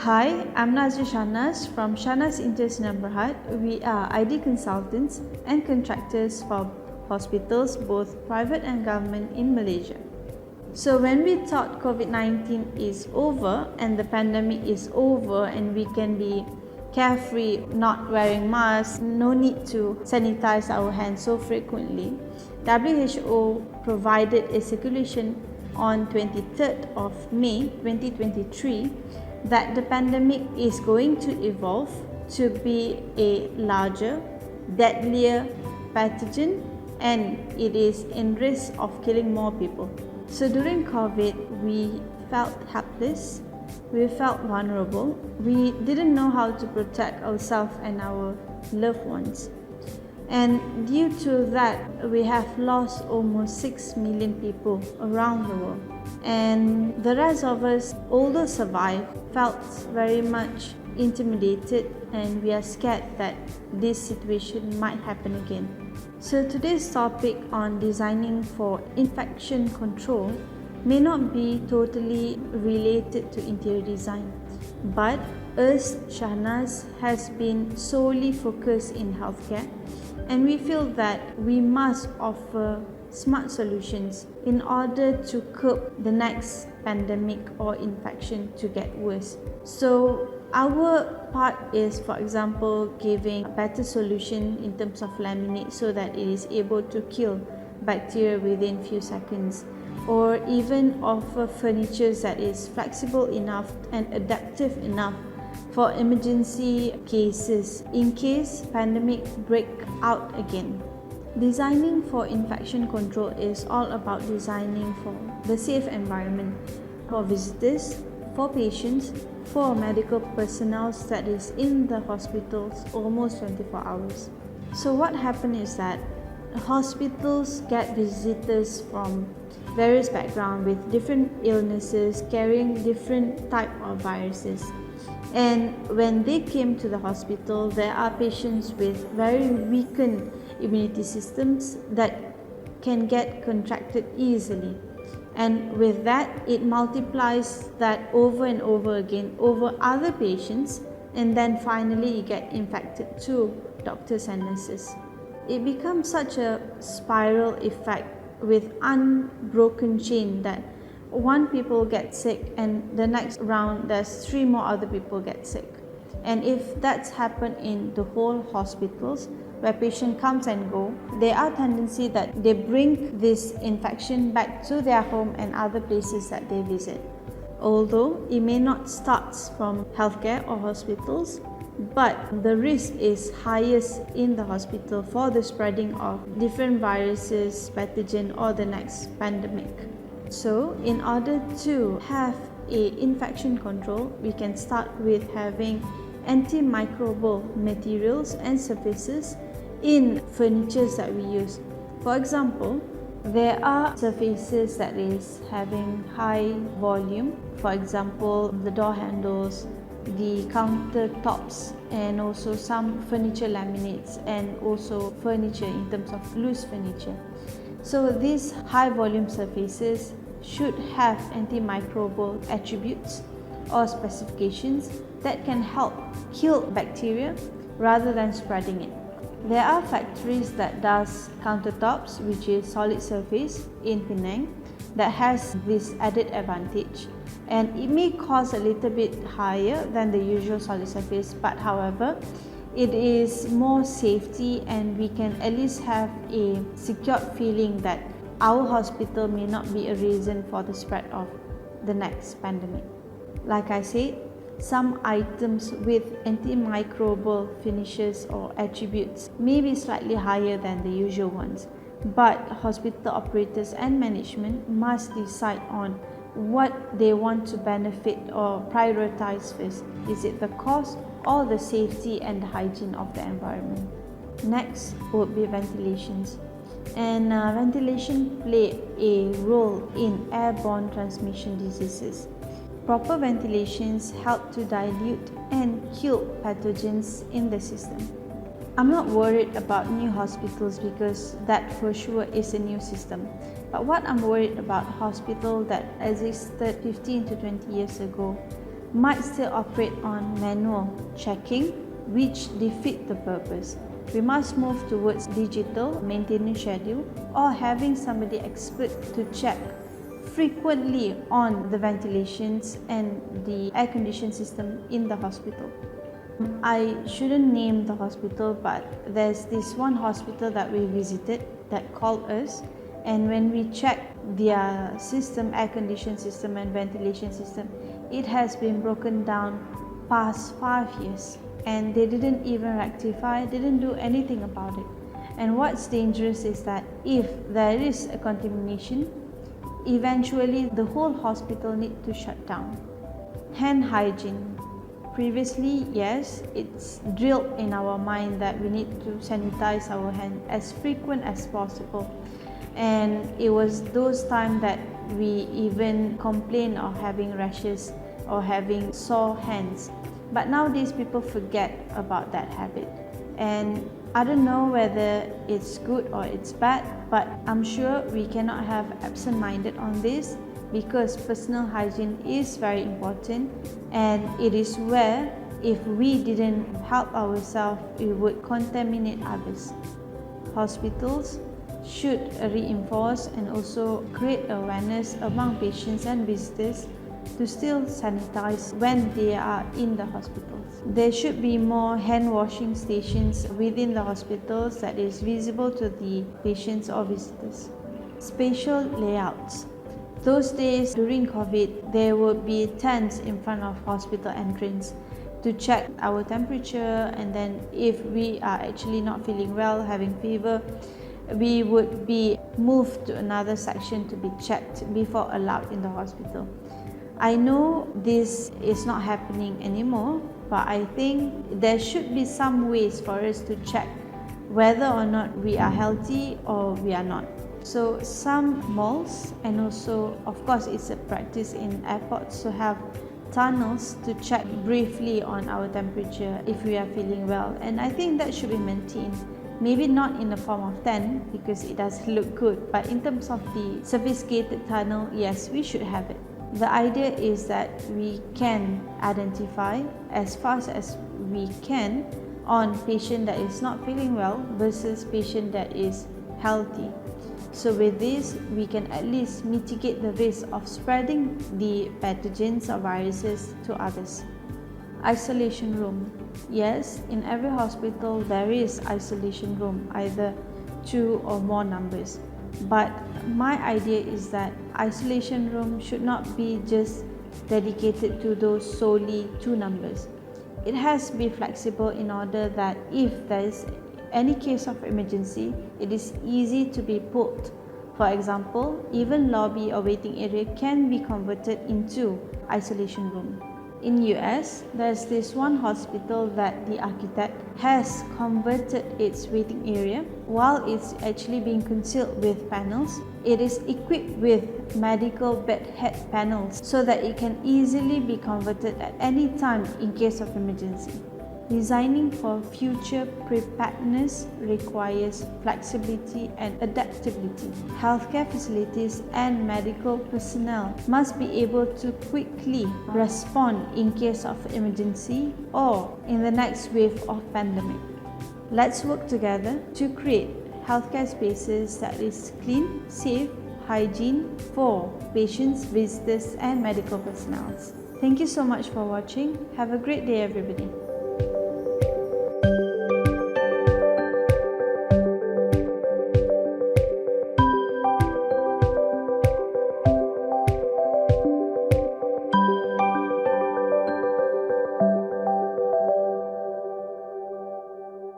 Hi, I'm Nazri Shahnaz from Shahnaz International Berhad. We are ID consultants and contractors for hospitals, both private and government in Malaysia. So when we thought COVID-19 is over and the pandemic is over and we can be carefree, not wearing masks, no need to sanitize our hands so frequently, WHO provided a circulation on 23rd of May 2023 that the pandemic is going to evolve to be a larger, deadlier pathogen, and it is in risk of killing more people. So during COVID, we felt helpless, we felt vulnerable, we didn't know how to protect ourselves and our loved ones. And due to that, we have lost almost 6 million people around the world. And the rest of us, although survived, felt very much intimidated, and we are scared that this situation might happen again. So today's topic on designing for infection control may not be totally related to interior design, but us, Shahnaz, has been solely focused in healthcare, and we feel that we must offer smart solutions in order to curb the next pandemic or infection to get worse. So our part is, for example, giving a better solution in terms of laminate so that it is able to kill bacteria within few seconds, or even offer furniture that is flexible enough and adaptive enough for emergency cases in case pandemic break out again. Designing for infection control is all about designing for the safe environment for visitors, for patients, for medical personnel that is in the hospitals almost 24 hours. So what happens is that hospitals get visitors from various backgrounds with different illnesses, carrying different type of viruses. And when they came to the hospital, there are patients with very weakened immunity systems that can get contracted easily. And with that, it multiplies that over and over again over other patients, and then finally you get infected too, doctors and nurses. It becomes such a spiral effect with unbroken chain that one people get sick and the next round there's 3 more other people get sick. And if that's happened in the whole hospitals where patient comes and go, there are tendency that they bring this infection back to their home and other places that they visit. Although it may not start from healthcare or hospitals, but the risk is highest in the hospital for the spreading of different viruses, pathogen, or the next pandemic. So in order to have a infection control, we can start with having antimicrobial materials and surfaces in furnitures that we use. For example, there are surfaces that is having high volume, for example the door handles, the countertops, and also some furniture laminates, and also furniture in terms of loose furniture. So these high volume surfaces should have antimicrobial attributes or specifications that can help kill bacteria rather than spreading it. There are factories that does countertops, which is solid surface in Penang, that has this added advantage, and it may cost a little bit higher than the usual solid surface, but however it is more safety, and we can at least have a secure feeling that our hospital may not be a reason for the spread of the next pandemic. Like I said, some items with antimicrobial finishes or attributes may be slightly higher than the usual ones, but hospital operators and management must decide on what they want to benefit or prioritize first. Is it the cost or the safety and the hygiene of the environment? Next would be ventilations. And ventilation play a role in airborne transmission diseases. Proper ventilations help to dilute and kill pathogens in the system. I'm not worried about new hospitals because that for sure is a new system. But what I'm worried about hospital that existed 15 to 20 years ago might still operate on manual checking, which defeat the purpose. We must move towards digital maintenance schedule or having somebody expert to check frequently on the ventilations and the air conditioning system in the hospital. I shouldn't name the hospital, but there's this one hospital that we visited that called us, and when we checked their system, air conditioning system and ventilation system, it has been broken down past 5 years, and they didn't even rectify, didn't do anything about it. And what's dangerous is that if there is a contamination, eventually the whole hospital needs to shut down. Hand hygiene. Previously, yes, it's drilled in our mind that we need to sanitize our hand as frequent as possible. And it was those times that we even complain of having rashes or having sore hands. But nowadays people forget about that habit. And I don't know whether it's good or it's bad, but I'm sure we cannot have absent-minded on this, because personal hygiene is very important, and it is where if we didn't help ourselves, we would contaminate others. Hospitals should reinforce and also create awareness among patients and visitors to still sanitize when they are in the hospitals. There should be more hand washing stations within the hospitals that is visible to the patients or visitors. Spatial layouts. Those days during COVID, there would be tents in front of hospital entrance to check our temperature, and then if we are actually not feeling well, having fever, we would be moved to another section to be checked before allowed in the hospital. I know this is not happening anymore, but I think there should be some ways for us to check whether or not we are healthy or we are not. So some malls, and also of course it's a practice in airports to have tunnels to check briefly on our temperature if we are feeling well, and I think that should be maintained. Maybe not in the form of tent because it doesn't look good, but in terms of the sophisticated tunnel, yes, we should have it. The idea is that we can identify as fast as we can on patient that is not feeling well versus patient that is healthy. So with this, we can at least mitigate the risk of spreading the pathogens or viruses to others. Isolation room. Yes, in every hospital there is isolation room, either 2 or more numbers. But my idea is that isolation room should not be just dedicated to those solely 2 numbers. It has to be flexible in order that if there is any case of emergency, it is easy to be pulled. For example, even lobby or waiting area can be converted into isolation room. In US, there's this one hospital that the architect has converted its waiting area. While it's actually being concealed with panels, it is equipped with medical bed head panels so that it can easily be converted at any time in case of emergency. Designing for future preparedness requires flexibility and adaptability. Healthcare facilities and medical personnel must be able to quickly respond in case of emergency or in the next wave of pandemic. Let's work together to create healthcare spaces that is clean, safe, hygiene for patients, visitors, and medical personnel. Thank you so much for watching. Have a great day, everybody.